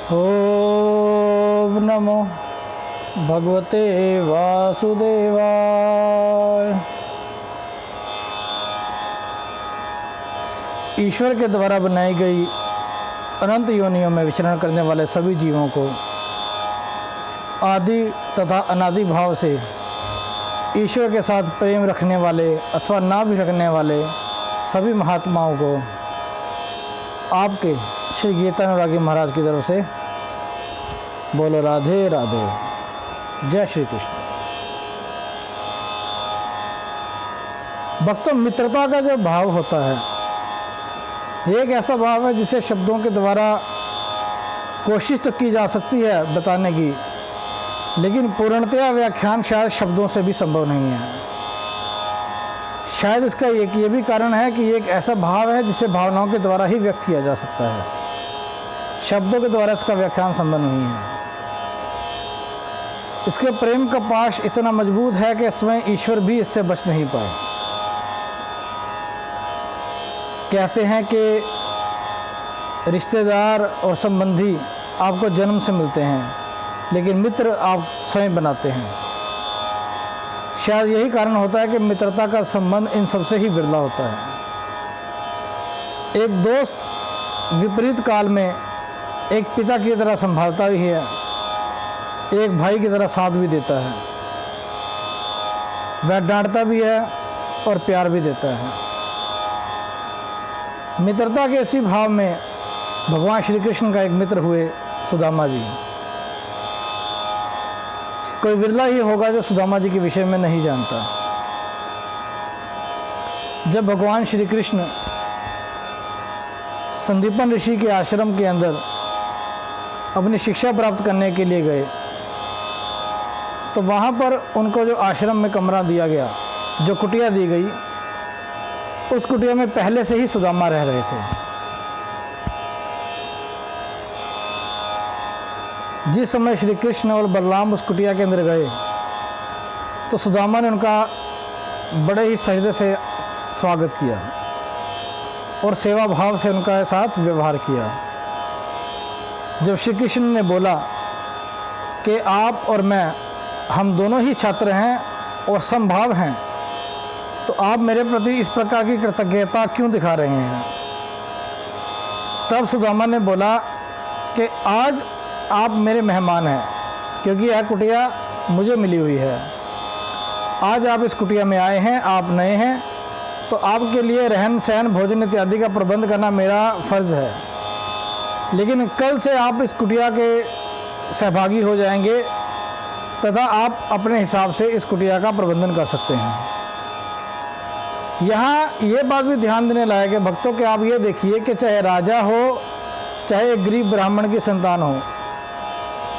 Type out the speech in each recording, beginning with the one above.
ओम नमो भगवते वासुदेवाय। ईश्वर के द्वारा बनाई गई अनंत योनियों में विचरण करने वाले सभी जीवों को आदि तथा अनादि भाव से ईश्वर के साथ प्रेम रखने वाले अथवा ना भी रखने वाले सभी महात्माओं को आपके श्री गीतानुरागी महाराज की तरफ से बोलो राधे राधे। जय श्री कृष्ण। भक्तों, मित्रता का जो भाव होता है ये एक ऐसा भाव है जिसे शब्दों के द्वारा कोशिश तो की जा सकती है बताने की, लेकिन पूर्णतया व्याख्यान शायद शब्दों से भी संभव नहीं है। शायद इसका एक ये भी कारण है कि ये एक ऐसा भाव है जिसे भावनाओं के द्वारा ही व्यक्त किया जा सकता है, शब्दों के द्वारा इसका व्याख्यान संभव नहीं है। इसके प्रेम का पाश इतना मजबूत है कि स्वयं ईश्वर भी इससे बच नहीं पाए। कहते हैं कि रिश्तेदार और संबंधी आपको जन्म से मिलते हैं, लेकिन मित्र आप स्वयं बनाते हैं। शायद यही कारण होता है कि मित्रता का संबंध इन सबसे ही बिरला होता है। एक दोस्त विपरीत काल में एक पिता की तरह संभालता ही है, एक भाई की तरह साथ भी देता है, वह डांटता भी है और प्यार भी देता है। मित्रता के इसी भाव में भगवान श्री कृष्ण का एक मित्र हुए सुदामा जी। कोई विरला ही होगा जो सुदामा जी के विषय में नहीं जानता। जब भगवान श्री कृष्ण संदीपन ऋषि के आश्रम के अंदर अपनी शिक्षा प्राप्त करने के लिए गए तो वहाँ पर उनको जो आश्रम में कमरा दिया गया, जो कुटिया दी गई, उस कुटिया में पहले से ही सुदामा रह रहे थे। जिस समय श्री कृष्ण और बलराम उस कुटिया के अंदर गए तो सुदामा ने उनका बड़े ही सहृदय से स्वागत किया और सेवा भाव से उनका साथ व्यवहार किया। जब श्री कृष्ण ने बोला कि आप और मैं हम दोनों ही छात्र हैं और समभाव हैं, तो आप मेरे प्रति इस प्रकार की कृतज्ञता क्यों दिखा रहे हैं? तब सुदामा ने बोला कि आज आप मेरे मेहमान हैं, क्योंकि यह कुटिया मुझे मिली हुई है। आज आप इस कुटिया में आए हैं, आप नए हैं, तो आपके लिए रहन सहन भोजन इत्यादि का प्रबंध करना मेरा फ़र्ज़ है। लेकिन कल से आप इस कुटिया के सहभागी हो जाएंगे तथा आप अपने हिसाब से इस कुटिया का प्रबंधन कर सकते हैं। यहाँ ये बात भी ध्यान देने लायक है भक्तों कि आप ये देखिए कि चाहे राजा हो, चाहे गरीब ब्राह्मण की संतान हो,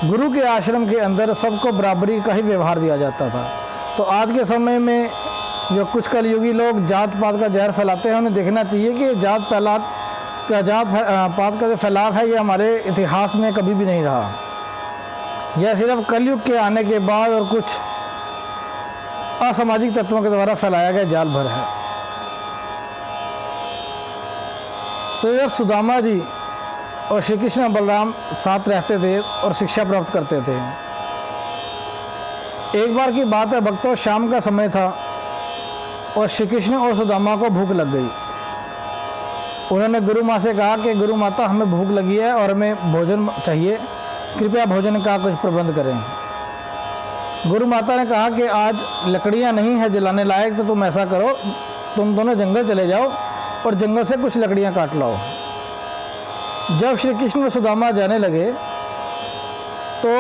गुरु के आश्रम के अंदर सबको बराबरी का ही व्यवहार दिया जाता था। तो आज के समय में जो कुछ कलयुगी लोग जात पात का जहर फैलाते हैं, उन्हें देखना चाहिए कि जात पात का जो फैलाव है ये हमारे इतिहास में कभी भी नहीं रहा। यह सिर्फ कलयुग के आने के बाद और कुछ असामाजिक तत्वों के द्वारा फैलाया गया जाल भर है। तो जब सुदामा जी और श्री कृष्ण बलराम साथ रहते थे और शिक्षा प्राप्त करते थे, एक बार की बात है भक्तों, शाम का समय था और श्री कृष्ण और सुदामा को भूख लग गई। उन्होंने गुरु माँ से कहा कि गुरु माता, हमें भूख लगी है और हमें भोजन चाहिए, कृपया भोजन का कुछ प्रबंध करें। गुरु माता ने कहा कि आज लकड़ियाँ नहीं है जलाने लायक, तो तुम ऐसा करो, तुम दोनों जंगल चले जाओ और जंगल से कुछ लकड़ियाँ काट लाओ। जब श्री कृष्ण और सुदामा जाने लगे तो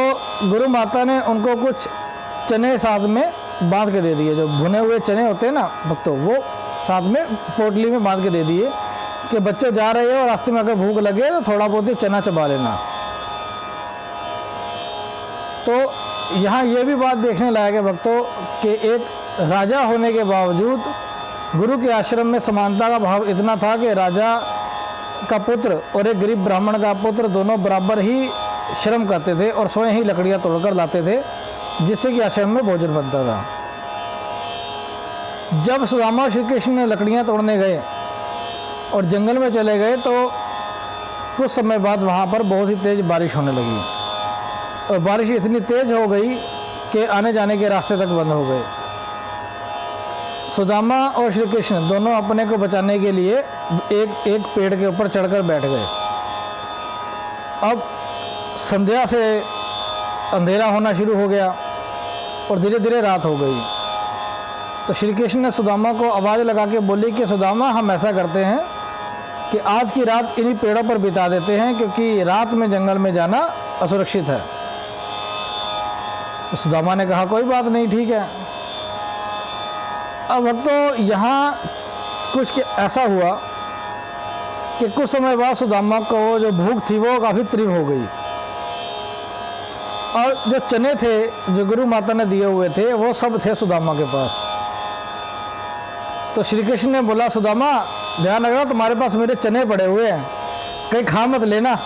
गुरु माता ने उनको कुछ चने साथ में बांध के दे दिए। जो भुने हुए चने होते हैं ना भक्तों, वो साथ में पोटली में बांध के दे दिए कि बच्चे जा रहे हैं और रास्ते में अगर भूख लगे तो थोड़ा बहुत ही चना चबा लेना। तो यहाँ ये भी बात देखने लायक है भक्तों कि एक राजा होने के बावजूद गुरु के आश्रम में समानता का भाव इतना था कि राजा का पुत्र और एक गरीब ब्राह्मण का पुत्र दोनों बराबर ही श्रम करते थे और स्वयं ही लकड़ियाँ तोड़कर लाते थे, जिससे कि आश्रम में भोजन बनता था। जब सुदामा और श्री कृष्ण ने लकड़ियाँ तोड़ने गए और जंगल में चले गए तो कुछ समय बाद वहाँ पर बहुत ही तेज़ बारिश होने लगी और बारिश इतनी तेज़ हो गई कि आने जाने के रास्ते तक बंद हो गए। सुदामा और श्री कृष्ण दोनों अपने को बचाने के लिए एक पेड़ के ऊपर चढ़कर बैठ गए। अब संध्या से अंधेरा होना शुरू हो गया और धीरे धीरे रात हो गई। तो श्री कृष्ण ने सुदामा को आवाज़ लगा के बोली कि सुदामा, हम ऐसा करते हैं कि आज की रात इन्हीं पेड़ों पर बिता देते हैं, क्योंकि रात में जंगल में जाना असुरक्षित है। तो सुदामा ने कहा कोई बात नहीं, ठीक है। अब भक्तों, यहाँ कुछ ऐसा हुआ कि कुछ समय बाद सुदामा को जो भूख थी वो काफ़ी तीव्र हो गई और जो चने थे जो गुरु माता ने दिए हुए थे वो सब थे सुदामा के पास। तो श्री कृष्ण ने बोला, सुदामा ध्यान रखना, तुम्हारे पास मेरे चने पड़े हुए हैं, कहीं खा मत लेना।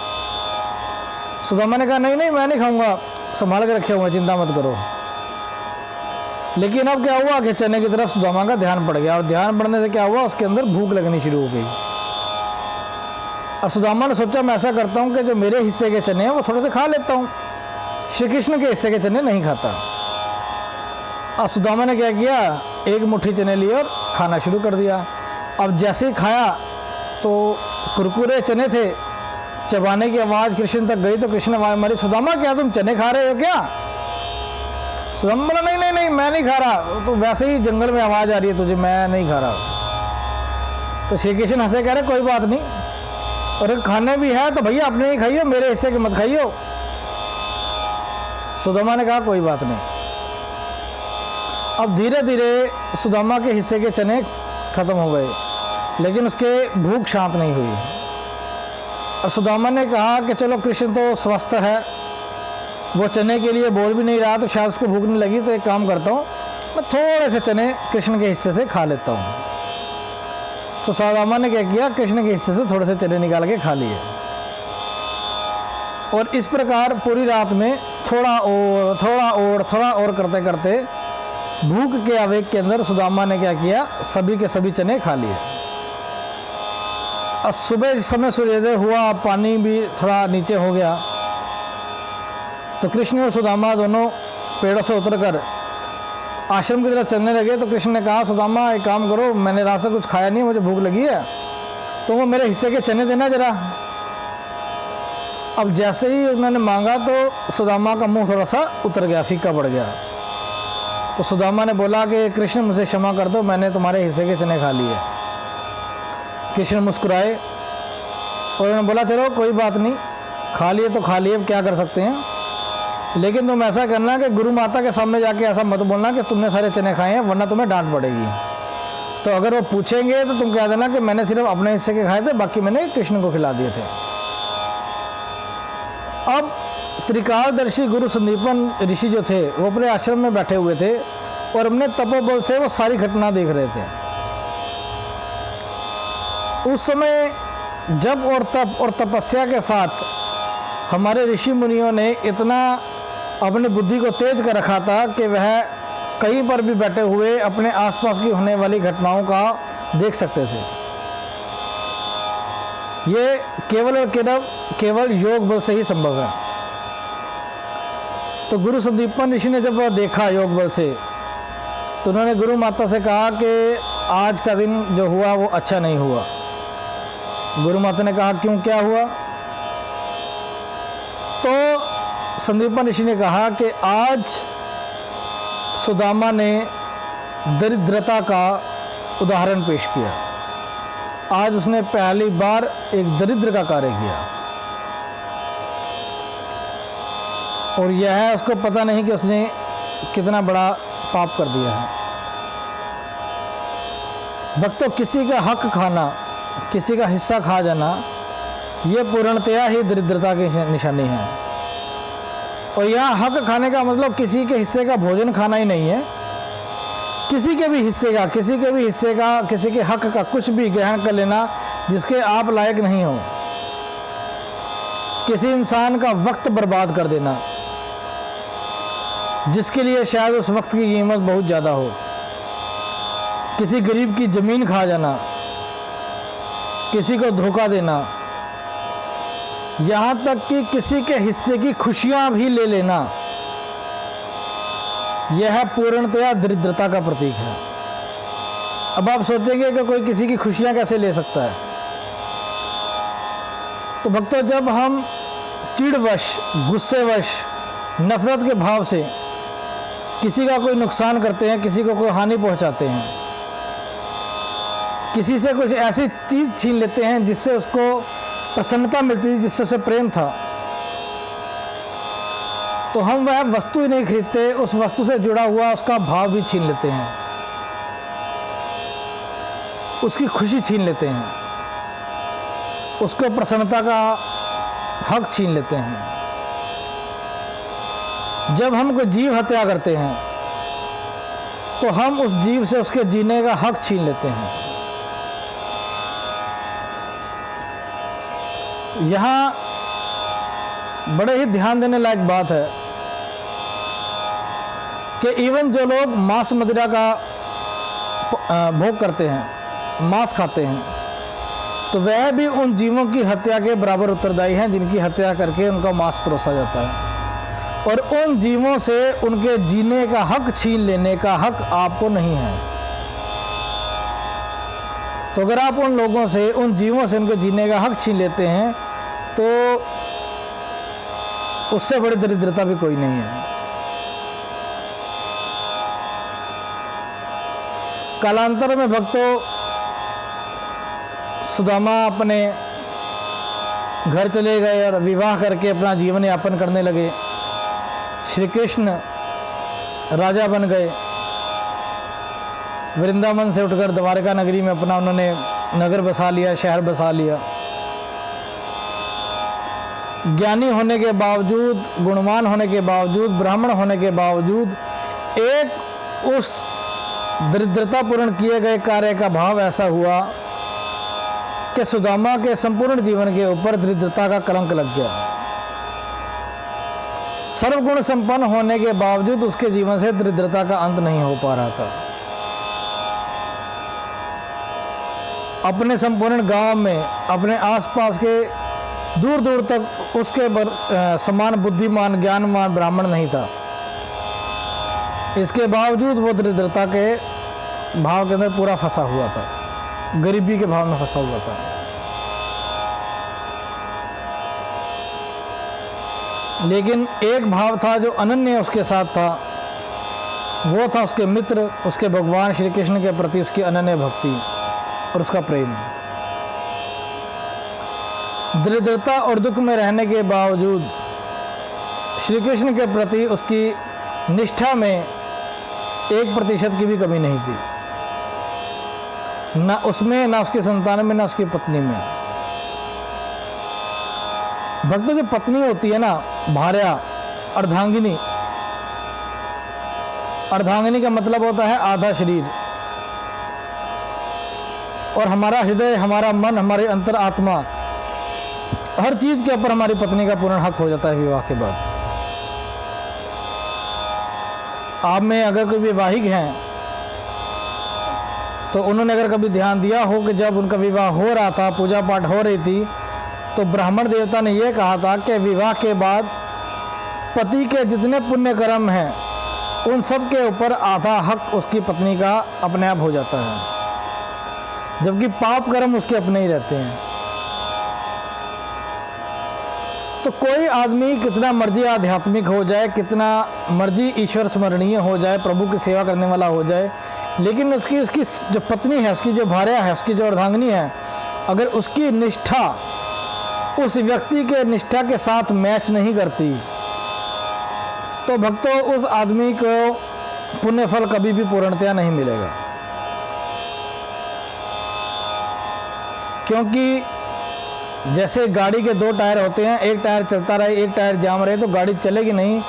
सुदामा ने कहा नहीं नहीं, मैं नहीं खाऊंगा, संभाल के रखे हुए, चिंता मत करो। लेकिन अब क्या हुआ कि चने की तरफ सुदामा का ध्यान पड़ गया और ध्यान पड़ने से क्या हुआ, उसके अंदर भूख लगनी शुरू हो गई। और सुदामा ने सोचा मैं ऐसा करता हूँ कि जो मेरे हिस्से के चने हैं वो थोड़े से खा लेता हूँ, श्री कृष्ण के हिस्से के चने नहीं खाता। अब सुदामा ने क्या किया, एक मुट्ठी चने लिए और खाना शुरू कर दिया। अब जैसे ही खाया तो कुरकुरे चने थे, चबाने की आवाज़ कृष्ण तक गई तो कृष्ण आवाज़ मारी, सुदामा क्या तुम चने खा रहे हो क्या? सुदामा बोला नहीं नहीं नहीं, मैं नहीं खा रहा, तो वैसे ही जंगल में आवाज़ आ रही है तुझे, मैं नहीं खा रहा। तो श्री कृष्ण हंसे, कह रहे कोई बात नहीं, और खाने भी है तो भैया अपने ही खाइयो, मेरे हिस्से के मत खाइयो। सुदामा ने कहा कोई बात नहीं। अब धीरे धीरे सुदामा के हिस्से के चने खत्म हो गए, लेकिन उसके भूख शांत नहीं हुई। और सुदामा ने कहा कि चलो कृष्ण तो स्वस्थ है, वो चने के लिए बोल भी नहीं रहा, तो शायद उसको भूख नहीं लगी, तो एक काम करता हूँ, मैं थोड़े से चने कृष्ण के हिस्से से खा लेता हूँ। तो सुदामा ने क्या किया, कृष्ण के हिस्से से थोड़े से चने निकाल के खा लिए। और इस प्रकार पूरी रात में थोड़ा और करते करते भूख के आवेग के अंदर सुदामा ने क्या किया, सभी के सभी चने खा लिए। और सुबह जिस समय सूर्योदय हुआ, पानी भी थोड़ा नीचे हो गया, तो कृष्ण और सुदामा दोनों पेड़ों से उतरकर आश्रम की तरफ चलने लगे। तो कृष्ण ने कहा, सुदामा एक काम करो, मैंने रात से कुछ खाया नहीं, मुझे भूख लगी है, तो वो मेरे हिस्से के चने देना जरा। अब जैसे ही उन्होंने मांगा तो सुदामा का मुंह थोड़ा सा उतर गया, फीका पड़ गया। तो सुदामा ने बोला कि कृष्ण मुझे क्षमा कर दो, मैंने तुम्हारे हिस्से के चने खा लिए। कृष्ण मुस्कुराए और उन्होंने बोला चलो कोई बात नहीं, खा लिए तो खा लिए, अब क्या कर सकते हैं, लेकिन तुम ऐसा करना कि गुरु माता के सामने जाके ऐसा मत बोलना कि तुमने सारे चने खाए हैं, वरना तुम्हें डांट पड़ेगी। तो अगर वो पूछेंगे तो तुम कह देना कि मैंने सिर्फ अपने हिस्से के खाए थे, बाकी मैंने कृष्ण को खिला दिए थे। अब त्रिकालदर्शी गुरु संदीपन ऋषि जो थे वो अपने आश्रम में बैठे हुए थे और अपने तपोबल से वो सारी घटना देख रहे थे। उस समय जप और तप और तपस्या के साथ हमारे ऋषि मुनियों ने इतना अपनी बुद्धि को तेज कर रखा था कि वह कहीं पर भी बैठे हुए अपने आसपास की होने वाली घटनाओं का देख सकते थे। ये केवल और केवल योग बल से ही संभव है। तो गुरु संदीपन ऋषि ने जब वह देखा योग बल से, तो उन्होंने गुरु माता से कहा कि आज का दिन जो हुआ वो अच्छा नहीं हुआ। गुरु माता ने कहा क्यों, क्या हुआ? तो संदीपन ऋषि ने कहा कि आज सुदामा ने दरिद्रता का उदाहरण पेश किया। आज उसने पहली बार एक दरिद्र का कार्य किया और यह है उसको पता नहीं कि उसने कितना बड़ा पाप कर दिया है। भक्तों, किसी का हक खाना, किसी का हिस्सा खा जाना, ये पूर्णतया ही दरिद्रता की निशानी है। और यहाँ हक खाने का मतलब किसी के हिस्से का भोजन खाना ही नहीं है, किसी के भी हिस्से का, किसी के हक का कुछ भी ग्रहण कर लेना जिसके आप लायक नहीं हो, किसी इंसान का वक्त बर्बाद कर देना जिसके लिए शायद उस वक्त की कीमत बहुत ज़्यादा हो, किसी गरीब की ज़मीन खा जाना, किसी को धोखा देना, यहाँ तक कि किसी के हिस्से की खुशियाँ भी ले लेना, यह पूर्णतया दरिद्रता का प्रतीक है। अब आप सोचेंगे कि कोई किसी की खुशियाँ कैसे ले सकता है। तो भक्तों, जब हम चिढ़वश, गुस्सेवश, नफरत के भाव से किसी का कोई नुकसान करते हैं, किसी को कोई हानि पहुंचाते हैं, किसी से कुछ ऐसी चीज़ छीन लेते हैं जिससे उसको प्रसन्नता मिलती थी, जिससे उसे प्रेम था, तो हम वह वस्तु ही नहीं खरीदते, उस वस्तु से जुड़ा हुआ उसका भाव भी छीन लेते हैं, उसकी खुशी छीन लेते हैं, उसको प्रसन्नता का हक छीन लेते हैं। जब हम कोई जीव हत्या करते हैं तो हम उस जीव से उसके जीने का हक छीन लेते हैं। यहाँ बड़े ही ध्यान देने लायक बात है कि इवन जो लोग मांस मदिरा का भोग करते हैं, मांस खाते हैं, तो वह भी उन जीवों की हत्या के बराबर उत्तरदायी हैं जिनकी हत्या करके उनका मांस परोसा जाता है। और उन जीवों से उनके जीने का हक छीन लेने का हक आपको नहीं है। तो अगर आप उन लोगों से, उन जीवों से उनके जीने का हक छीन लेते हैं तो उससे बड़ी दरिद्रता भी कोई नहीं है। कालांतर में भक्तों, सुदामा अपने घर चले गए और विवाह करके अपना जीवन यापन करने लगे। श्री कृष्ण राजा बन गए। वृंदावन से उठकर द्वारका नगरी में अपना उन्होंने नगर बसा लिया, शहर बसा लिया। ज्ञानी होने के बावजूद, गुणवान होने के बावजूद, ब्राह्मण होने के बावजूद एक उस दरिद्रतापूर्ण किए गए कार्य का भाव ऐसा हुआ कि सुदामा के संपूर्ण जीवन के ऊपर दरिद्रता का कलंक लग गया। सर्वगुण संपन्न होने के बावजूद उसके जीवन से दरिद्रता का अंत नहीं हो पा रहा था। अपने संपूर्ण गांव में, अपने आसपास के दूर दूर तक उसके समान बुद्धिमान, ज्ञानवान ब्राह्मण नहीं था। इसके बावजूद वो दरिद्रता के भाव के अंदर पूरा फंसा हुआ था, गरीबी के भाव में फंसा हुआ था। लेकिन एक भाव था जो अनन्य उसके साथ था, वो था उसके मित्र, उसके भगवान श्री कृष्ण के प्रति उसकी अनन्य भक्ति और उसका प्रेम। दरिद्रता और दुख में रहने के बावजूद श्री कृष्ण के प्रति उसकी निष्ठा में 1% की भी कमी नहीं थी, ना उसमें, ना उसकी संतान में, ना उसकी पत्नी में। भक्तों की पत्नी होती है ना, भार्या, अर्धांगिनी। अर्धांगिनी का मतलब होता है आधा शरीर। और हमारा हृदय, हमारा मन, हमारी अंतर आत्मा, हर चीज के ऊपर हमारी पत्नी का पूर्ण हक हो जाता है विवाह के बाद। आप में अगर कोई वैवाहिक हैं तो उन्होंने अगर कभी ध्यान दिया हो कि जब उनका विवाह हो रहा था, पूजा पाठ हो रही थी, तो ब्राह्मण देवता ने यह कहा था कि विवाह के बाद पति के जितने पुण्य कर्म हैं उन सब के ऊपर आधा हक उसकी पत्नी का अपने आप हो जाता है, जबकि पाप कर्म उसके अपने ही रहते हैं। तो कोई आदमी कितना मर्जी आध्यात्मिक हो जाए, कितना मर्जी ईश्वर स्मरणीय हो जाए, प्रभु की सेवा करने वाला हो जाए, लेकिन उसकी जो पत्नी है, उसकी जो भार्या है, उसकी जो अर्धांगिनी है, अगर उसकी निष्ठा उस व्यक्ति के निष्ठा के साथ मैच नहीं करती तो भक्तों उस आदमी को पुण्य फल कभी भी पूर्णतया नहीं मिलेगा। क्योंकि जैसे गाड़ी के 2 टायर होते हैं, एक टायर चलता रहे, एक टायर जाम रहे, तो गाड़ी चलेगी नहीं,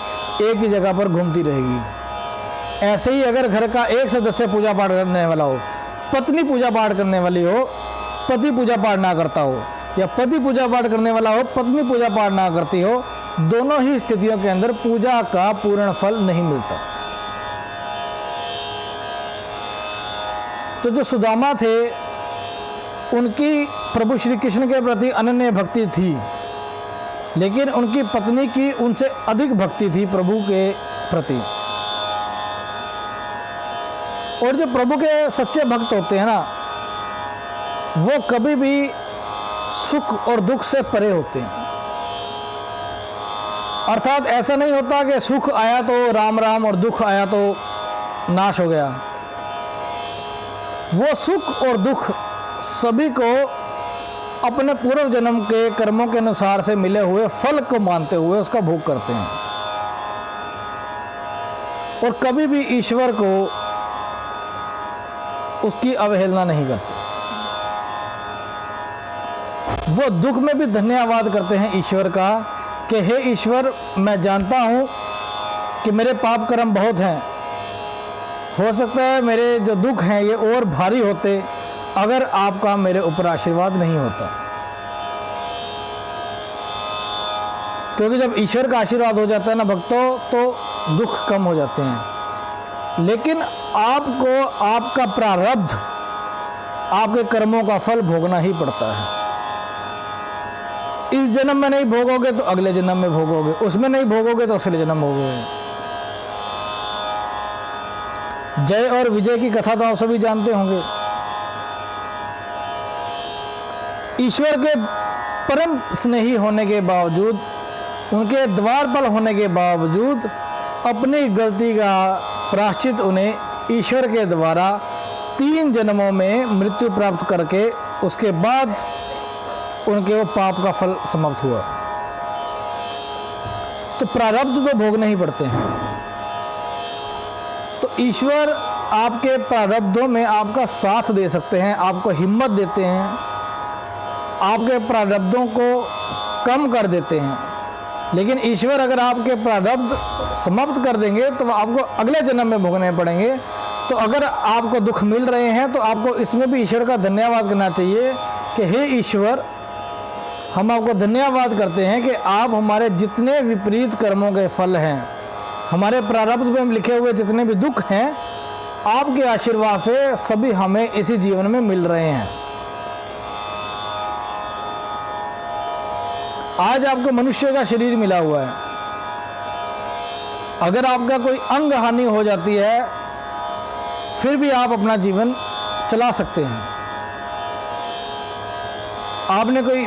एक ही जगह पर घूमती रहेगी। ऐसे ही अगर घर का एक सदस्य पूजा पाठ करने वाला हो, पत्नी पूजा पाठ करने वाली हो, पति पूजा पाठ ना करता हो, या पति पूजा पाठ करने वाला हो, पत्नी पूजा पाठ ना करती हो, दोनों ही स्थितियों के अंदर पूजा का पूर्ण फल नहीं मिलता। तो जो सुदामा थे, उनकी प्रभु श्री कृष्ण के प्रति अनन्य भक्ति थी, लेकिन उनकी पत्नी की उनसे अधिक भक्ति थी प्रभु के प्रति। और जो प्रभु के सच्चे भक्त होते हैं ना, वो कभी भी सुख और दुख से परे होते हैं। अर्थात ऐसा नहीं होता कि सुख आया तो राम राम और दुख आया तो नाश हो गया। वो सुख और दुख सभी को अपने पूर्व जन्म के कर्मों के अनुसार से मिले हुए फल को मानते हुए उसका भोग करते हैं और कभी भी ईश्वर को उसकी अवहेलना नहीं करते। वो दुख में भी धन्यवाद करते हैं ईश्वर का कि हे ईश्वर, मैं जानता हूँ कि मेरे पाप कर्म बहुत हैं, हो सकता है मेरे जो दुख हैं ये और भारी होते अगर आपका मेरे ऊपर आशीर्वाद नहीं होता। क्योंकि जब ईश्वर का आशीर्वाद हो जाता है ना भक्तों, तो दुख कम हो जाते हैं। लेकिन आपको आपका प्रारब्ध, आपके कर्मों का फल भोगना ही पड़ता है। इस जन्म में नहीं भोगोगे तो अगले जन्म में भोगोगे, उसमें नहीं भोगोगे तो अगले जन्म भोगोगे। जय और विजय की कथा तो आप सभी जानते होंगे। ईश्वर के परम स्नेही होने के बावजूद, उनके द्वार पर होने के बावजूद, अपनी गलती का प्रायश्चित उन्हें ईश्वर के द्वारा 3 जन्मों में मृत्यु प्राप्त करके उसके बाद उनके वो पाप का फल समाप्त हुआ। तो प्रारब्ध तो भोगने ही पड़ते हैं। तो ईश्वर आपके प्रारब्धों में आपका साथ दे सकते हैं, आपको हिम्मत देते हैं, आपके प्रारब्धों को कम कर देते हैं। लेकिन ईश्वर अगर आपके प्रारब्ध समाप्त कर देंगे तो आपको अगले जन्म में भोगने पड़ेंगे। तो अगर आपको दुख मिल रहे हैं तो आपको इसमें भी ईश्वर का धन्यवाद करना चाहिए कि हे ईश्वर, हम आपको धन्यवाद करते हैं कि आप हमारे जितने विपरीत कर्मों के फल हैं, हमारे प्रारब्ध में लिखे हुए जितने भी दुख हैं, आपके आशीर्वाद से सभी हमें इसी जीवन में मिल रहे हैं। आज आपको मनुष्य का शरीर मिला हुआ है, अगर आपका कोई अंग हानि हो जाती है फिर भी आप अपना जीवन चला सकते हैं। आपने कोई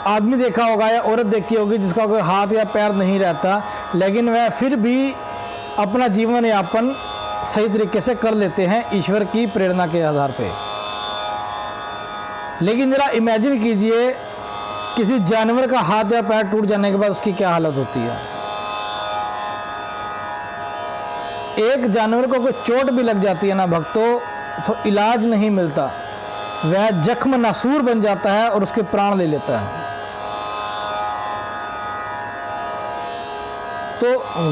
आदमी देखा होगा या औरत देखी होगी जिसका कोई हाथ या पैर नहीं रहता, लेकिन वह फिर भी अपना जीवन यापन सही तरीके से कर लेते हैं ईश्वर की प्रेरणा के आधार पे। लेकिन जरा इमेजिन कीजिए किसी जानवर का हाथ या पैर टूट जाने के बाद उसकी क्या हालत होती है। एक जानवर को कोई चोट भी लग जाती है ना भक्तों, तो इलाज नहीं मिलता, वह जख्म नासूर बन जाता है और उसके प्राण ले लेता है। तो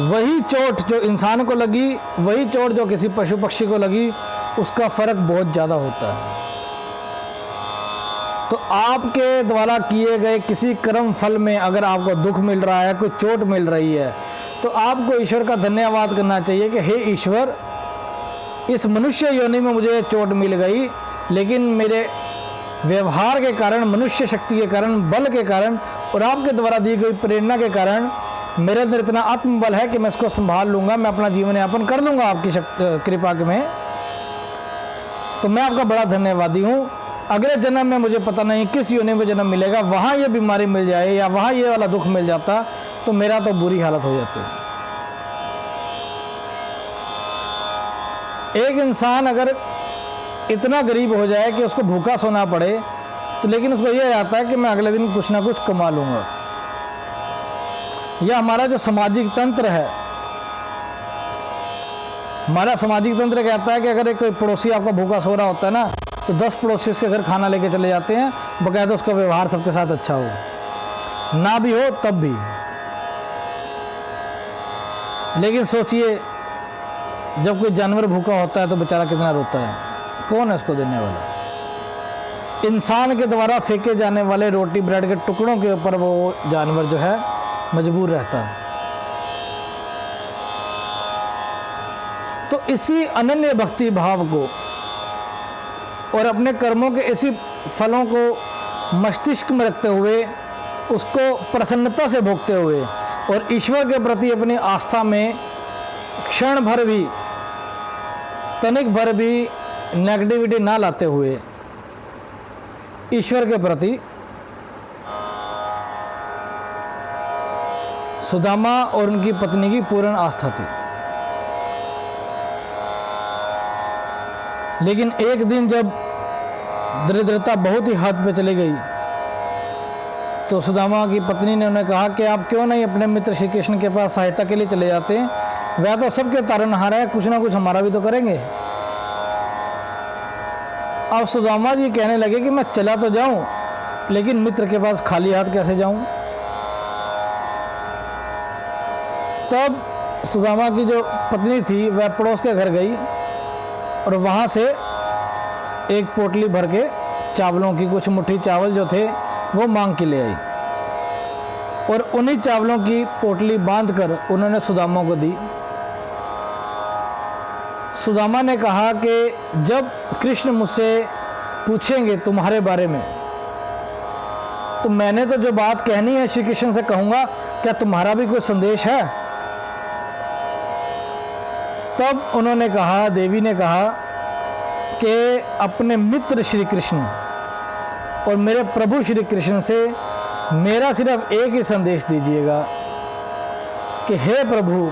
वही चोट जो इंसान को लगी, वही चोट जो किसी पशु पक्षी को लगी, उसका फर्क बहुत ज़्यादा होता है। तो आपके द्वारा किए गए किसी कर्म फल में अगर आपको दुख मिल रहा है, कोई चोट मिल रही है, तो आपको ईश्वर का धन्यवाद करना चाहिए कि हे ईश्वर, इस मनुष्य योनि में मुझे चोट मिल गई, लेकिन मेरे व्यवहार के कारण, मनुष्य शक्ति के कारण, बल के कारण और आपके द्वारा दी गई प्रेरणा के कारण मेरे अंदर इतना आत्मबल है कि मैं इसको संभाल लूँगा, मैं अपना जीवन यापन कर लूँगा आपकी कृपा में। तो मैं आपका बड़ा धन्यवादी हूँ। अगले जन्म में मुझे पता नहीं किस योनि में जन्म मिलेगा, वहाँ ये बीमारी मिल जाए या वहाँ ये वाला दुख मिल जाता तो मेरा तो बुरी हालत हो जाती। एक इंसान अगर इतना गरीब हो जाए कि उसको भूखा सोना पड़े, तो लेकिन उसको यह आता है कि मैं अगले दिन कुछ ना कुछ कमा लूँगा। यह हमारा जो सामाजिक तंत्र है, हमारा सामाजिक तंत्र कहता है कि अगर एक कोई पड़ोसी आपका भूखा सो रहा होता है ना, तो 10 पड़ोसी उसके घर खाना लेके चले जाते हैं, बकायदा उसका व्यवहार सबके साथ अच्छा हो, ना भी हो तब भी। लेकिन सोचिए जब कोई जानवर भूखा होता है तो बेचारा कितना रोता है, कौन है उसको देने वाला? इंसान के द्वारा फेंके जाने वाले रोटी ब्रेड के टुकड़ों के ऊपर वो जानवर जो है मजबूर रहता है। तो इसी अनन्य भक्ति भाव को और अपने कर्मों के इसी फलों को मस्तिष्क में रखते हुए उसको प्रसन्नता से भोगते हुए और ईश्वर के प्रति अपनी आस्था में क्षण भर भी, तनिक भर भी नेगेटिविटी ना लाते हुए ईश्वर के प्रति सुदामा और उनकी पत्नी की पूर्ण आस्था थी। लेकिन एक दिन जब दरिद्रता बहुत ही हद पे चली गई तो सुदामा की पत्नी ने उन्हें कहा कि आप क्यों नहीं अपने मित्र श्री कृष्ण के पास सहायता के लिए चले जाते हैं, वह तो सबके तारनहार है, कुछ ना कुछ हमारा भी तो करेंगे। अब सुदामा जी कहने लगे कि मैं चला तो जाऊं, लेकिन मित्र के पास खाली हाथ कैसे जाऊं। तब सुदामा की जो पत्नी थी वह पड़ोस के घर गई और वहाँ से एक पोटली भर के चावलों की, कुछ मुट्ठी चावल जो थे वो मांग के ले आई और उन्हीं चावलों की पोटली बांधकर उन्होंने सुदामा को दी। सुदामा ने कहा कि जब कृष्ण मुझसे पूछेंगे तुम्हारे बारे में तो मैंने तो जो बात कहनी है श्री कृष्ण से कहूँगा, क्या तुम्हारा भी कोई संदेश है। तब उन्होंने कहा, देवी ने कहा कि अपने मित्र श्री कृष्ण और मेरे प्रभु श्री कृष्ण से मेरा सिर्फ एक ही संदेश दीजिएगा कि हे प्रभु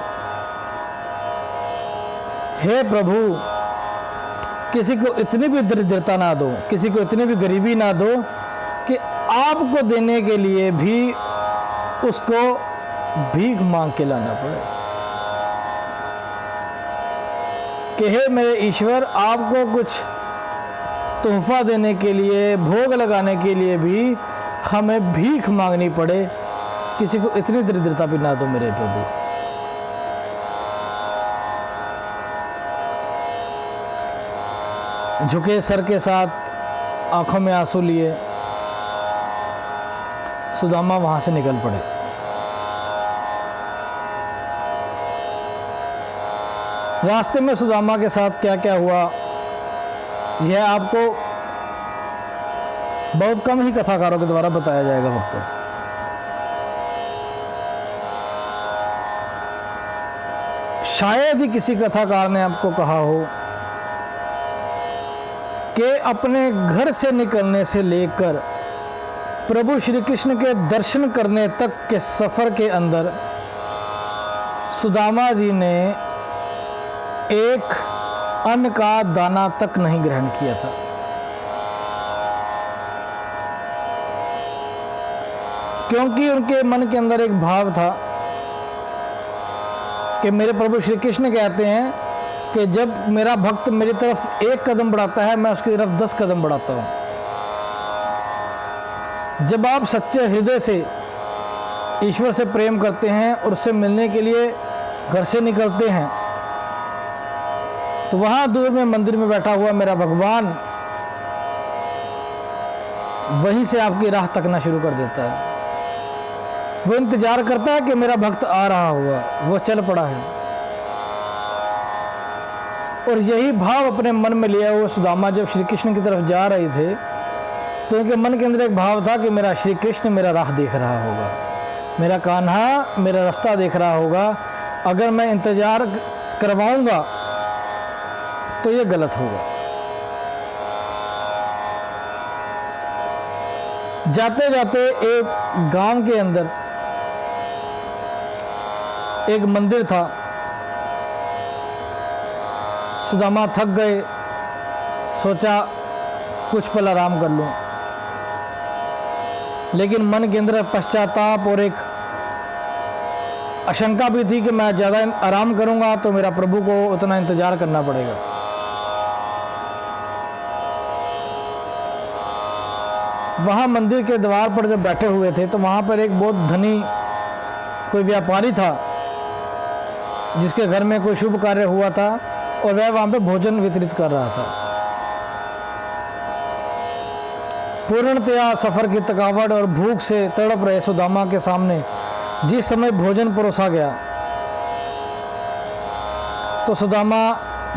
किसी को इतनी भी दरिद्रता ना दो, किसी को इतनी भी गरीबी ना दो कि आपको देने के लिए भी उसको भीख मांग के लाना पड़े। कि हे मेरे ईश्वर, आपको कुछ तोहफा देने के लिए, भोग लगाने के लिए भी हमें भीख मांगनी पड़े, किसी को इतनी दरिद्रता भी ना दो मेरे प्रभु। झुके सर के साथ आंखों में आंसू लिए सुदामा वहां से निकल पड़े। रास्ते में सुदामा के साथ क्या क्या हुआ यह आपको बहुत कम ही कथाकारों के द्वारा बताया जाएगा भक्तों। शायद ही किसी कथाकार ने आपको कहा हो कि अपने घर से निकलने से लेकर प्रभु श्री कृष्ण के दर्शन करने तक के सफर के अंदर सुदामा जी ने एक अन्न का दाना तक नहीं ग्रहण किया था। क्योंकि उनके मन के अंदर एक भाव था कि मेरे प्रभु श्री कृष्ण कहते हैं कि जब मेरा भक्त मेरी तरफ एक कदम बढ़ाता है मैं उसकी तरफ 10 कदम बढ़ाता हूं। जब आप सच्चे हृदय से ईश्वर से प्रेम करते हैं और उससे मिलने के लिए घर से निकलते हैं तो वहां दूर में मंदिर में बैठा हुआ मेरा भगवान वहीं से आपकी राह तकना शुरू कर देता है। वो इंतजार करता है कि मेरा भक्त आ रहा होगा, वो चल पड़ा है। और यही भाव अपने मन में लिया हुआ सुदामा जब श्री कृष्ण की तरफ जा रहे थे तो उनके मन के अंदर एक भाव था कि मेरा श्री कृष्ण मेरा राह देख रहा होगा, मेरा कान्हा मेरा रास्ता देख रहा होगा। अगर मैं इंतजार करवाऊंगा तो ये गलत होगा। जाते जाते एक गांव के अंदर एक मंदिर था। सुदामा थक गए, सोचा कुछ पल आराम कर लूं, लेकिन मन के अंदर पश्चाताप और एक आशंका भी थी कि मैं ज़्यादा आराम करूंगा तो मेरा प्रभु को उतना इंतजार करना पड़ेगा। वहाँ मंदिर के द्वार पर जब बैठे हुए थे तो वहाँ पर एक बहुत धनी कोई व्यापारी था जिसके घर में कोई शुभ कार्य हुआ था और वह वहाँ पे भोजन वितरित कर रहा था। पूर्णतया सफ़र की थकावट और भूख से तड़प रहे सुदामा के सामने जिस समय भोजन परोसा गया तो सुदामा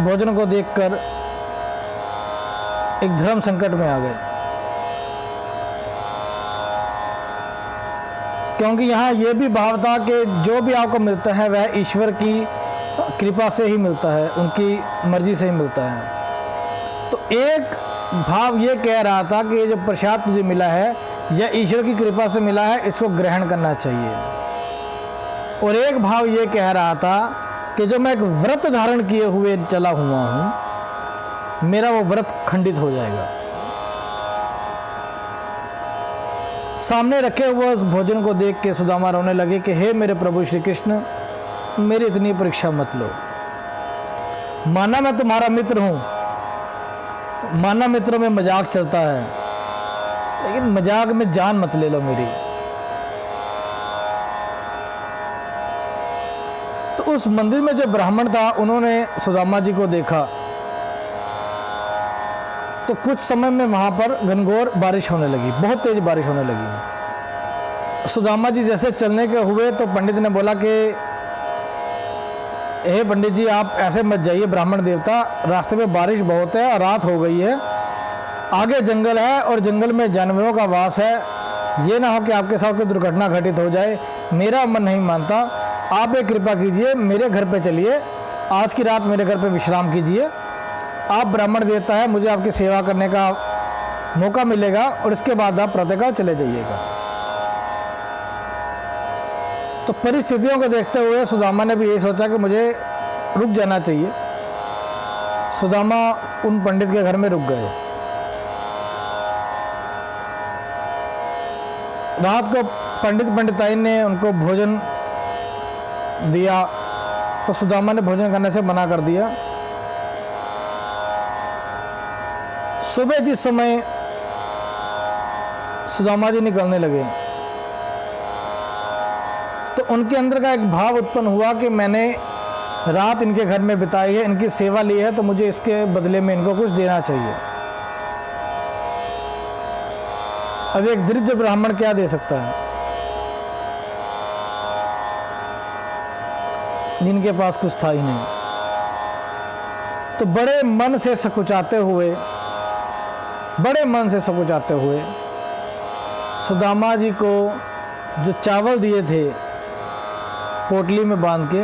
भोजन को देखकर एक धर्म संकट में आ गए। क्योंकि यहाँ ये भी भाव था कि जो भी आपको मिलता है वह ईश्वर की कृपा से ही मिलता है, उनकी मर्जी से ही मिलता है। तो एक भाव ये कह रहा था कि ये जो प्रसाद तुझे मिला है यह ईश्वर की कृपा से मिला है, इसको ग्रहण करना चाहिए। और एक भाव ये कह रहा था कि जो मैं एक व्रत धारण किए हुए चला हुआ हूँ, मेरा वो व्रत खंडित हो जाएगा। सामने रखे हुए उस भोजन को देख के सुदामा रोने लगे कि हे मेरे प्रभु श्री कृष्ण, मेरी इतनी परीक्षा मत लो। माना मैं तुम्हारा मित्र हूँ, माना मित्रों में मजाक चलता है, लेकिन मजाक में जान मत ले लो मेरी। तो उस मंदिर में जो ब्राह्मण था उन्होंने सुदामा जी को देखा, तो कुछ समय में वहां पर घनघोर बारिश होने लगी, बहुत तेज बारिश होने लगी। सुदामा जी जैसे चलने के हुए तो पंडित ने बोला कि हे पंडित जी, आप ऐसे मत जाइए, ब्राह्मण देवता, रास्ते में बारिश बहुत है और रात हो गई है, आगे जंगल है और जंगल में जानवरों का वास है, ये ना हो कि आपके साथ कोई दुर्घटना घटित हो जाए। मेरा मन नहीं मानता, आप एक कृपा कीजिए, मेरे घर पे चलिए, आज की रात मेरे घर पे विश्राम कीजिए। आप ब्राह्मण देवता है, मुझे आपकी सेवा करने का मौका मिलेगा और इसके बाद आप प्रातःकाल चले जाइएगा। तो परिस्थितियों को देखते हुए सुदामा ने भी यही सोचा कि मुझे रुक जाना चाहिए। सुदामा उन पंडित के घर में रुक गए। रात को पंडिताई ने उनको भोजन दिया, तो सुदामा ने भोजन करने से मना कर दिया। सुबह जिस समय सुदामा जी निकलने लगे तो उनके अंदर का एक भाव उत्पन्न हुआ कि मैंने रात इनके घर में बिताई है, इनकी सेवा ली है, तो मुझे इसके बदले में इनको कुछ देना चाहिए। अब एक दरिद्र ब्राह्मण क्या दे सकता है जिनके पास कुछ था ही नहीं। तो बड़े मन से सकुचाते हुए सुदामा जी को जो चावल दिए थे पोटली में बांध के,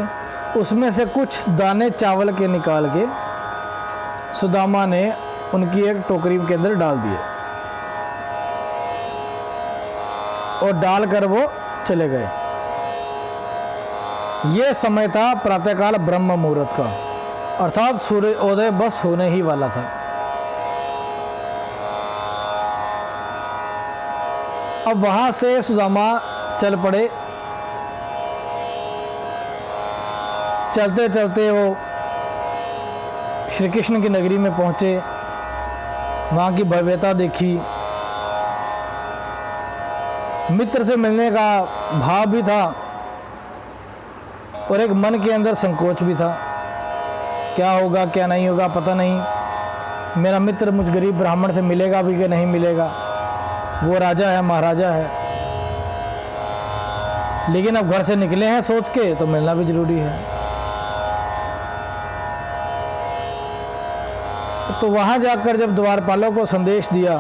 उसमें से कुछ दाने चावल के निकाल के सुदामा ने उनकी एक टोकरी के अंदर डाल दिए और डालकर वो चले गए। ये समय था प्रातःकाल ब्रह्म मुहूर्त का, अर्थात सूर्योदय बस होने ही वाला था। अब वहां से सुदामा चल पड़े। चलते चलते वो श्री कृष्ण की नगरी में पहुंचे, वहां की भव्यता देखी, मित्र से मिलने का भाव भी था और एक मन के अंदर संकोच भी था, क्या होगा क्या नहीं होगा पता नहीं, मेरा मित्र मुझ गरीब ब्राह्मण से मिलेगा भी कि नहीं मिलेगा, वो राजा है महाराजा है, लेकिन अब घर से निकले हैं सोच के तो मिलना भी जरूरी है। तो वहां जाकर जब द्वारपालों को संदेश दिया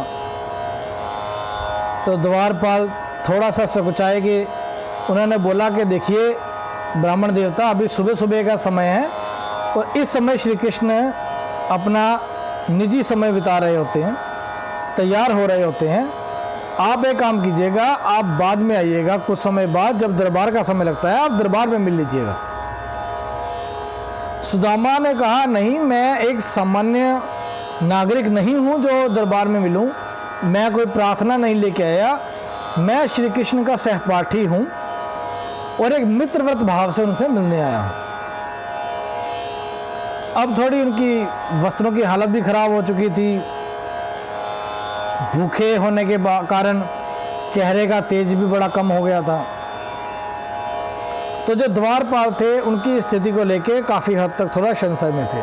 तो द्वारपाल थोड़ा सा सकुचाए कि उन्होंने बोला कि देखिए ब्राह्मण देवता, अभी सुबह सुबह का समय है और इस समय श्री कृष्ण अपना निजी समय बिता रहे होते हैं, तैयार हो रहे होते हैं। आप एक काम कीजिएगा, आप बाद में आइएगा, कुछ समय बाद जब दरबार का समय लगता है आप दरबार में मिल लीजिएगा। सुदामा ने कहा नहीं, मैं एक सामान्य नागरिक नहीं हूँ जो दरबार में मिलूँ, मैं कोई प्रार्थना नहीं लेके आया, मैं श्री कृष्ण का सहपाठी हूँ और एक मित्रव्रत भाव से उनसे मिलने आया हूँ। अब थोड़ी उनकी वस्त्रों की हालत भी खराब हो चुकी थी, भूखे होने के कारण चेहरे का तेज भी बड़ा कम हो गया था। तो जो द्वारपाल थे उनकी स्थिति को लेके काफी हद तक थोड़ा संशय में थे।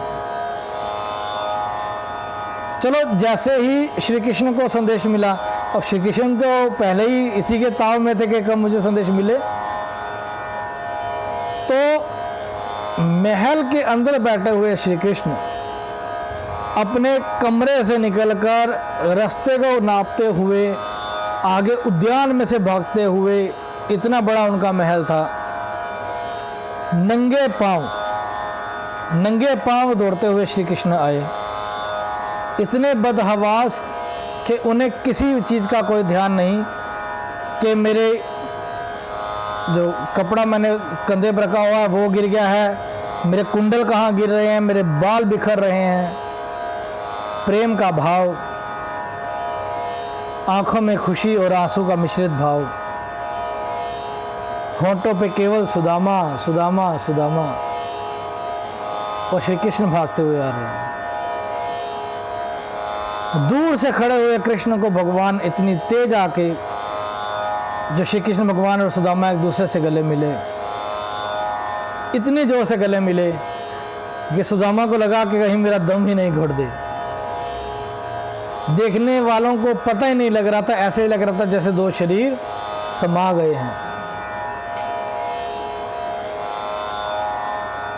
चलो, जैसे ही श्री कृष्ण को संदेश मिला, अब श्री कृष्ण तो पहले ही इसी के ताव में थे कि कब मुझे संदेश मिले, तो महल के अंदर बैठे हुए श्री कृष्ण अपने कमरे से निकलकर रास्ते को नापते हुए, आगे उद्यान में से भागते हुए इतना बड़ा उनका महल था। नंगे पांव दौड़ते हुए श्री कृष्ण आए, इतने बदहवास कि उन्हें किसी चीज़ का कोई ध्यान नहीं कि मेरे जो कपड़ा मैंने कंधे पर रखा हुआ है वो गिर गया है, मेरे कुंडल कहाँ गिर रहे हैं, मेरे बाल बिखर रहे हैं। प्रेम का भाव, आंखों में खुशी और आंसू का मिश्रित भाव, होंठों पे केवल सुदामा सुदामा सुदामा, और श्री कृष्ण भागते हुए आ रहे हैं। दूर से खड़े हुए कृष्ण को भगवान इतनी तेज आके, जो श्री कृष्ण भगवान और सुदामा एक दूसरे से गले मिले, इतनी जोर से गले मिले कि सुदामा को लगा कि कहीं मेरा दम ही नहीं घुट दे। देखने वालों को पता ही नहीं लग रहा था, ऐसे ही लग रहा था जैसे दो शरीर समा गए हैं।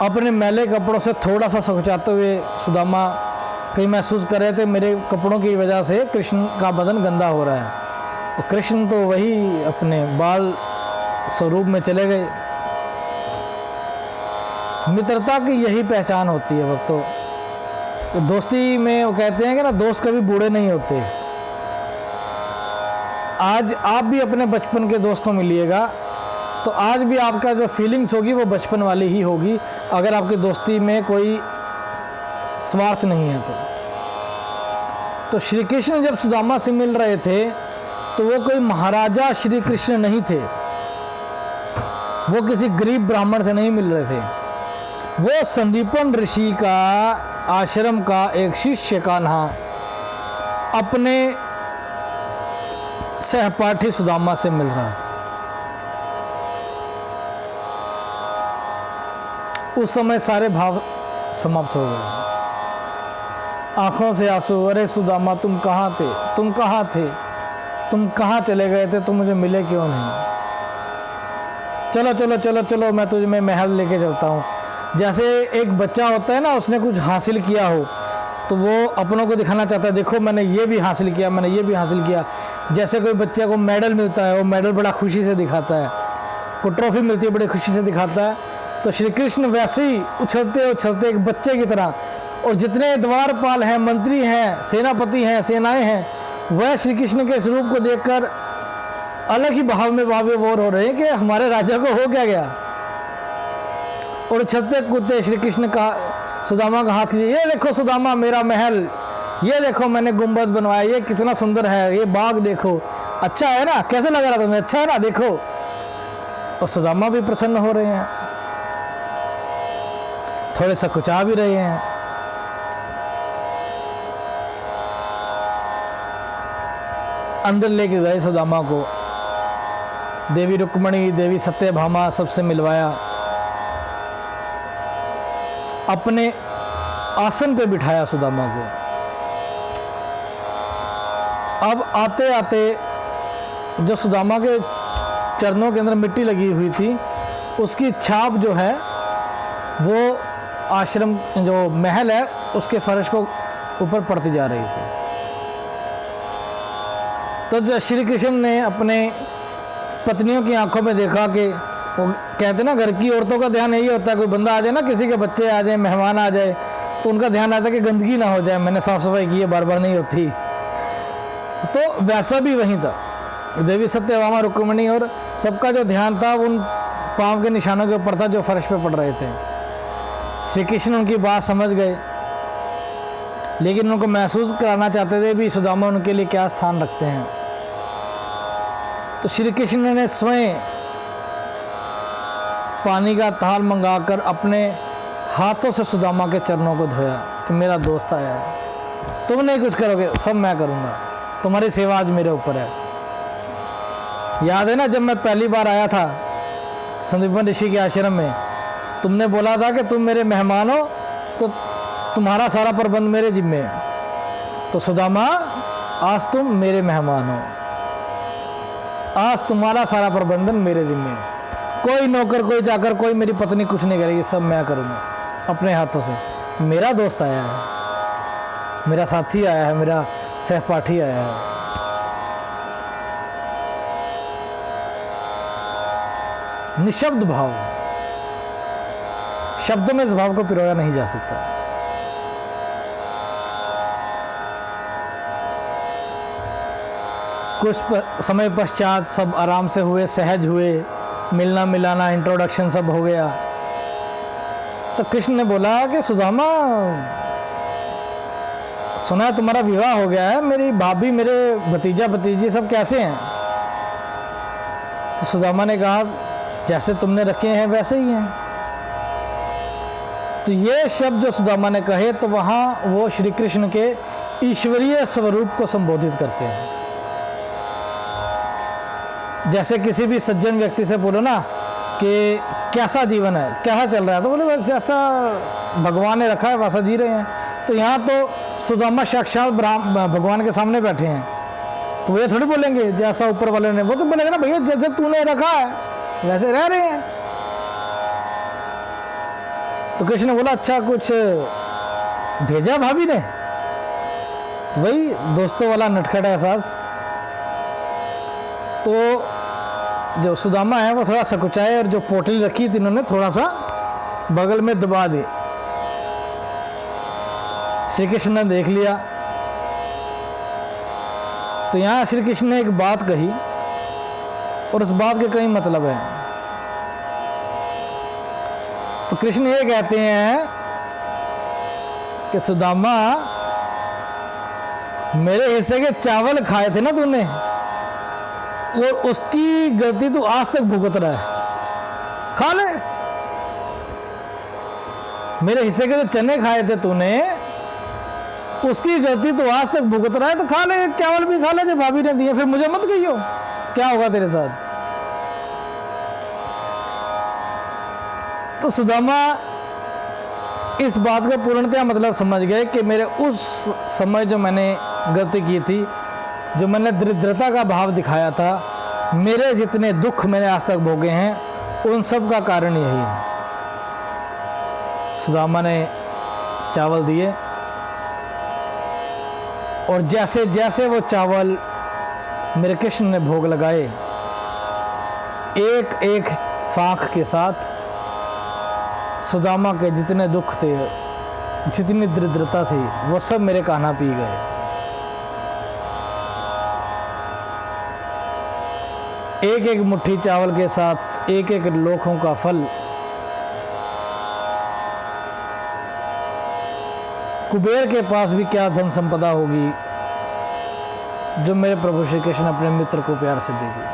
अपने मैले कपड़ों से थोड़ा सा सुखचाते हुए सुदामा कहीं महसूस कर रहे थे मेरे कपड़ों की वजह से कृष्ण का बदन गंदा हो रहा है, और कृष्ण तो वही अपने बाल स्वरूप में चले गए। मित्रता की यही पहचान होती है भक्तों। तो दोस्ती में वो कहते हैं कि ना, दोस्त कभी बूढ़े नहीं होते। आज आप भी अपने बचपन के दोस्त को मिलिएगा तो आज भी आपका जो फीलिंग्स होगी वो बचपन वाली ही होगी, अगर आपकी दोस्ती में कोई स्वार्थ नहीं है तो श्री कृष्ण जब सुदामा से मिल रहे थे तो वो कोई महाराजा श्री कृष्ण नहीं थे, वो किसी गरीब ब्राह्मण से नहीं मिल रहे थे, वो संदीपन ऋषि का आश्रम का एक शिष्य कान्हा अपने सहपाठी सुदामा से मिल रहा था। उस समय सारे भाव समाप्त हो गए, आंखों से आंसू। अरे सुदामा तुम कहाँ थे, तुम कहाँ थे, तुम कहाँ चले गए थे, तुम मुझे मिले क्यों नहीं? चलो चलो चलो चलो, मैं तुझे मैं महल लेके चलता हूँ। जैसे एक बच्चा होता है ना, उसने कुछ हासिल किया हो तो वो अपनों को दिखाना चाहता है, देखो मैंने ये भी हासिल किया, मैंने ये भी हासिल किया। जैसे कोई बच्चे को मेडल मिलता है, वो मेडल बड़ा खुशी से दिखाता है, कोई ट्रॉफी मिलती है बड़ी खुशी से दिखाता है। तो श्री कृष्ण वैसे ही उछलते उछलते एक बच्चे की तरह, और जितने द्वारपाल हैं, मंत्री हैं, सेनापति हैं, सेनाएं हैं, वह श्री कृष्ण के स्वरूप को देखकर अलग ही भाव में भावविभोर हो रहे हैं कि हमारे राजा को हो क्या गया। और उछलते कूदते श्री कृष्ण का सुदामा का हाथ खींचे, ये देखो सुदामा मेरा महल, ये देखो मैंने गुंबद बनवाया, ये कितना सुंदर है, ये बाग देखो, अच्छा है ना, कैसे लग रहा तुम्हें, अच्छा है ना, देखो। और सुदामा भी प्रसन्न हो रहे हैं, थोड़े सा कुचा भी रहे हैं। अंदर लेके गए सुदामा को, देवी रुक्मणी, देवी सत्यभामा सबसे मिलवाया, अपने आसन पे बिठाया सुदामा को। अब आते आते जो सुदामा के चरणों के अंदर मिट्टी लगी हुई थी, उसकी छाप जो है वो आश्रम जो महल है उसके फर्श को ऊपर पड़ती जा रही थी। तो जब श्री कृष्ण ने अपने पत्नियों की आंखों में देखा कि वो कहते ना, घर की औरतों का ध्यान यही होता है, कोई बंदा आ जाए ना, किसी के बच्चे आ जाए, मेहमान आ जाए, तो उनका ध्यान आता है कि गंदगी ना हो जाए, मैंने साफ सफाई की है, बार बार नहीं होती। तो वैसा भी वहीं था, देवी सत्यभामा, रुक्मिणी और सबका जो ध्यान था उन पाँव के निशानों के ऊपर था जो फर्श पे पड़ रहे थे। श्री कृष्ण उनकी बात समझ गए, लेकिन उनको महसूस कराना चाहते थे भी सुदामा उनके लिए क्या स्थान रखते हैं। तो श्री कृष्ण ने स्वयं पानी का थाल मंगाकर अपने हाथों से सुदामा के चरणों को धोया कि मेरा दोस्त आया है, तुम नहीं कुछ करोगे, सब मैं करूँगा, तुम्हारी सेवा आज मेरे ऊपर है। याद है ना, जब मैं पहली बार आया था संदीपन ऋषि के आश्रम में, तुमने बोला था कि तुम मेरे मेहमान हो तो तुम्हारा सारा प्रबंध मेरे जिम्मे है। तो सुदामा आज तुम मेरे मेहमान हो, आज तुम्हारा सारा प्रबंधन मेरे जिम्मे है, कोई नौकर, कोई चाकर, कोई मेरी पत्नी कुछ नहीं करेगी, सब मैं करूँगा अपने हाथों से। मेरा दोस्त आया है, मेरा साथी आया है, मेरा सहपाठी आया है। निशब्द भाव, शब्दों में इस भाव को पिरोया नहीं जा सकता। कुछ समय पश्चात सब आराम से हुए, सहज हुए, मिलना मिलाना, इंट्रोडक्शन सब हो गया। तो कृष्ण ने बोला कि सुदामा, सुना है तुम्हारा विवाह हो गया है, मेरी भाभी, मेरे भतीजा भतीजी सब कैसे हैं? तो सुदामा ने कहा जैसे तुमने रखे हैं वैसे ही हैं। तो ये शब्द जो सुदामा ने कहे तो वहाँ वो श्री कृष्ण के ईश्वरीय स्वरूप को संबोधित करते हैं। जैसे किसी भी सज्जन व्यक्ति से बोलो ना कि कैसा जीवन है, कैसा चल रहा है, तो बोले बस जैसा भगवान ने रखा है वैसा जी रहे हैं। तो यहाँ तो सुदामा साक्षात भगवान के सामने बैठे हैं, तो वो ये थोड़ी बोलेंगे जैसा ऊपर वाले ने, वो तो बोलेंगे ना भैया जैसे तूने रखा है वैसे रह रहे हैं। तो कृष्ण ने बोला अच्छा कुछ भेजा भाभी ने? तो वही दोस्तों वाला नटखट एहसास। तो जो सुदामा है वो थोड़ा सकुचाए और जो पोटली रखी थी इन्होंने थोड़ा सा बगल में दबा दी। श्री कृष्ण ने देख लिया। तो यहाँ श्री कृष्ण ने एक बात कही और उस बात के कई मतलब है। तो कृष्ण ये कहते हैं कि सुदामा, मेरे हिस्से के चावल खाए थे ना तूने, और उसकी गलती तू आज तक भुगत रहा है, खा ले। मेरे हिस्से के जो चने खाए थे तूने, उसकी गलती तो आज तक भुगत रहा है, तो खा ले, एक चावल भी खा ले जो भाभी ने दिए, फिर मुझे मत कहियो क्या होगा तेरे साथ। तो सुदामा इस बात का पूर्णतया मतलब समझ गए कि मेरे उस समय जो मैंने गलती की थी, जो मैंने दरिद्रता का भाव दिखाया था, मेरे जितने दुख मैंने आज तक भोगे हैं उन सब का कारण यही है। सुदामा ने चावल दिए और जैसे जैसे वो चावल मेरे कृष्ण ने भोग लगाए, एक एक फाँक के साथ सुदामा के जितने दुख थे, जितनी दरिद्रता थी, वो सब मेरे कान्हा पी गए। एक एक मुट्ठी चावल के साथ एक एक लोखों का फल कुबेर के पास भी क्या धन संपदा होगी जो मेरे प्रभु श्री कृष्ण अपने मित्र को प्यार से दे दी।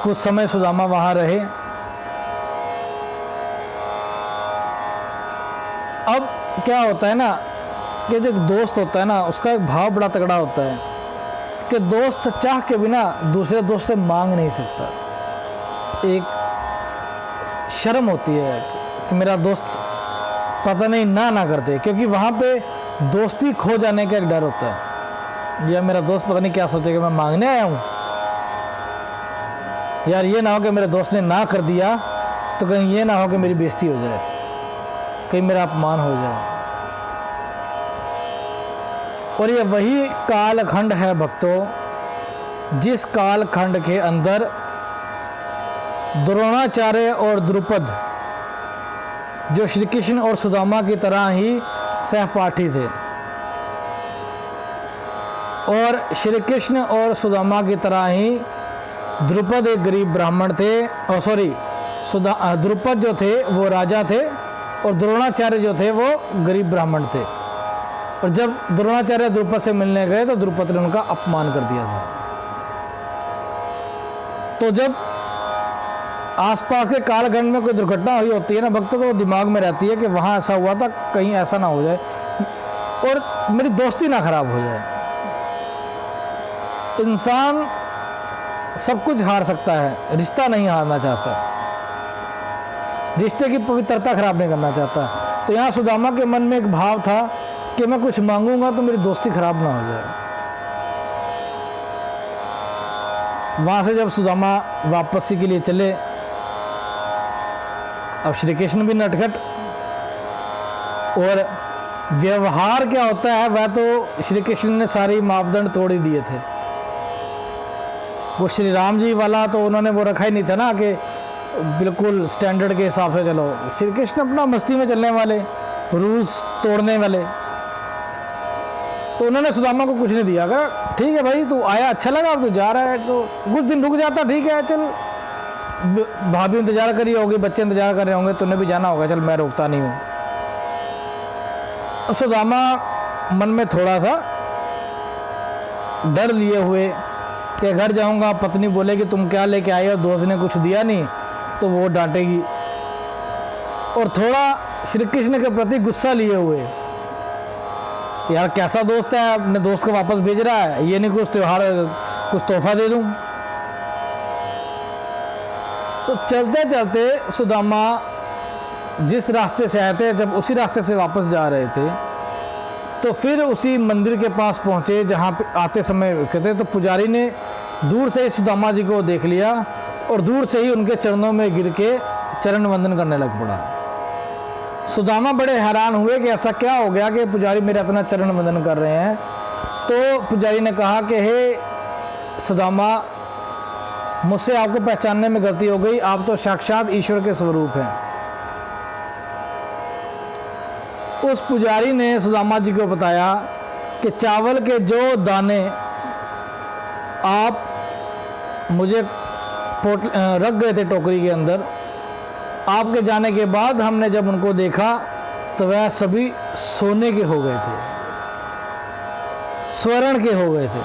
कुछ समय सुदामा वहां रहे। अब क्या होता है ना कि जो दोस्त होता है ना, उसका एक भाव बड़ा तगड़ा होता है कि दोस्त चाह के बिना दूसरे दोस्त से मांग नहीं सकता। एक शर्म होती है कि मेरा दोस्त पता नहीं ना करते, क्योंकि वहाँ पे दोस्ती खो जाने का एक डर होता है। या मेरा दोस्त पता नहीं क्या सोचेगा, मैं मांगने आया हूँ, यार ये ना हो कि मेरे दोस्त ने ना कर दिया तो कहीं ये ना हो कि मेरी बेइज्जती हो जाए, कहीं मेरा अपमान हो जाए। और ये वही कालखंड है भक्तों, जिस कालखंड के अंदर द्रोणाचार्य और द्रुपद जो श्री कृष्ण और सुदामा की तरह ही सहपाठी थे, और श्री कृष्ण और सुदामा की तरह ही द्रुपद एक गरीब ब्राह्मण थे, और द्रुपद जो थे वो राजा थे और द्रोणाचार्य जो थे वो गरीब ब्राह्मण थे। और जब द्रोणाचार्य द्रुपद से मिलने गए तो द्रुपद ने उनका अपमान कर दिया था। तो जब आसपास के कालखंड में कोई दुर्घटना हुई होती है ना भक्तों, तो दिमाग में रहती है कि वहाँ ऐसा हुआ था, कहीं ऐसा ना हो जाए और मेरी दोस्ती ना खराब हो जाए। इंसान सब कुछ हार सकता है, रिश्ता नहीं हारना चाहता, रिश्ते की पवित्रता खराब नहीं करना चाहता। तो यहाँ सुदामा के मन में एक भाव था कि मैं कुछ मांगूंगा तो मेरी दोस्ती खराब ना हो जाए। वहाँ से जब सुदामा वापसी के लिए चले, अब श्री कृष्ण भी नटखट, और व्यवहार क्या होता है वह तो श्री कृष्ण ने सारी मापदंड तोड़ ही दिए थे। वो श्री राम जी वाला तो उन्होंने वो रखा ही नहीं था ना कि बिल्कुल स्टैंडर्ड के हिसाब से चलो। श्री कृष्ण अपना मस्ती में चलने वाले, रूल्स तोड़ने वाले। तो उन्होंने सुदामा को कुछ नहीं दिया, कहा ठीक है भाई तू आया अच्छा लगा, अब तू जा रहा है तो कुछ दिन रुक जाता, ठीक है चल, भाभी इंतजार करी होगी, बच्चे इंतजार कर रहे होंगे, तूने भी जाना होगा, चल मैं रोकता नहीं हूँ। सुदामा मन में थोड़ा सा डर लिए हुए कि घर जाऊंगा पत्नी बोलेगी तुम क्या लेके आए हो, दोस्त ने कुछ दिया नहीं तो वो डांटेगी, और थोड़ा श्री कृष्ण के प्रति गुस्सा लिए हुए, यार कैसा दोस्त है, अपने दोस्त को वापस भेज रहा है, ये नहीं कुछ त्योहार कुछ तोहफा दे दूं। तो चलते चलते सुदामा जिस रास्ते से आए थे, जब उसी रास्ते से वापस जा रहे थे तो फिर उसी मंदिर के पास पहुंचे जहां पे आते समय रुके थे। तो पुजारी ने दूर से ही सुदामा जी को देख लिया और दूर से ही उनके चरणों में गिर के चरण वंदन करने लग पड़ा। सुदामा बड़े हैरान हुए कि ऐसा क्या हो गया कि पुजारी मेरा इतना चरण वंदन कर रहे हैं। तो पुजारी ने कहा कि हे सुदामा, मुझसे आपको पहचानने में गलती हो गई, आप तो साक्षात ईश्वर के स्वरूप हैं। उस पुजारी ने सुदामा जी को बताया कि चावल के जो दाने आप मुझे रख गए थे टोकरी के अंदर, आपके जाने के बाद हमने जब उनको देखा तो वह सभी सोने के हो गए थे, स्वर्ण के हो गए थे।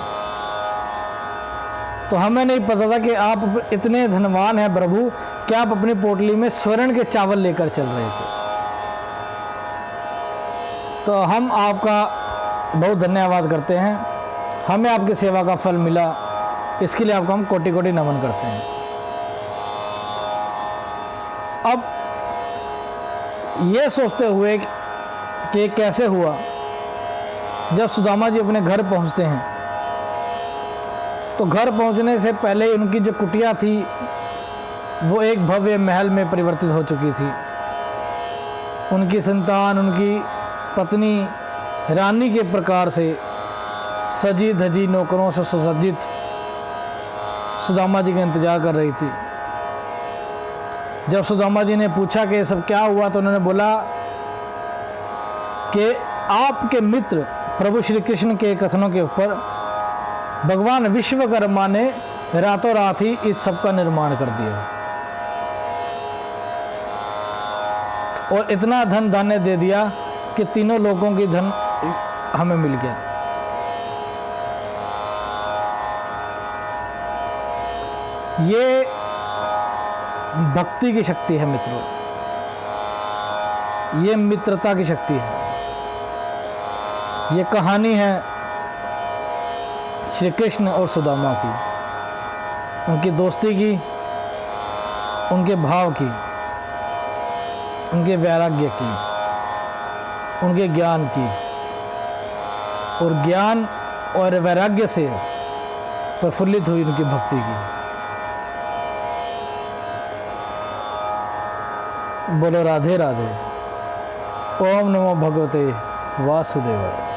तो हमें नहीं पता था कि आप इतने धनवान हैं प्रभु कि आप अपनी पोटली में स्वर्ण के चावल लेकर चल रहे थे। तो हम आपका बहुत धन्यवाद करते हैं, हमें आपकी सेवा का फल मिला, इसके लिए आपको हम कोटि कोटि नमन करते हैं। अब ये सोचते हुए कि कैसे हुआ, जब सुदामा जी अपने घर पहुंचते हैं तो घर पहुंचने से पहले उनकी जो कुटिया थी वो एक भव्य महल में परिवर्तित हो चुकी थी। उनकी संतान, उनकी पत्नी रानी के प्रकार से सजी धजी नौकरों से सुसज्जित सुदामा जी का इंतजार कर रही थी। जब सुदामा जी ने पूछा कि ये सब क्या हुआ तो उन्होंने बोला कि आपके मित्र प्रभु श्री कृष्ण के कथनों के ऊपर भगवान विश्वकर्मा ने रातों रात ही इस सब का निर्माण कर दिया और इतना धन धान्य दे दिया कि तीनों लोगों की धन हमें मिल गया। ये भक्ति की शक्ति है मित्रों, ये मित्रता की शक्ति है। ये कहानी है श्री कृष्ण और सुदामा की, उनकी दोस्ती की, उनके भाव की, उनके वैराग्य की, उनके ज्ञान की, और ज्ञान और वैराग्य से प्रफुल्लित हुई उनकी भक्ति की। बोलो राधे राधे। ओम नमो भगवते वासुदेवाय।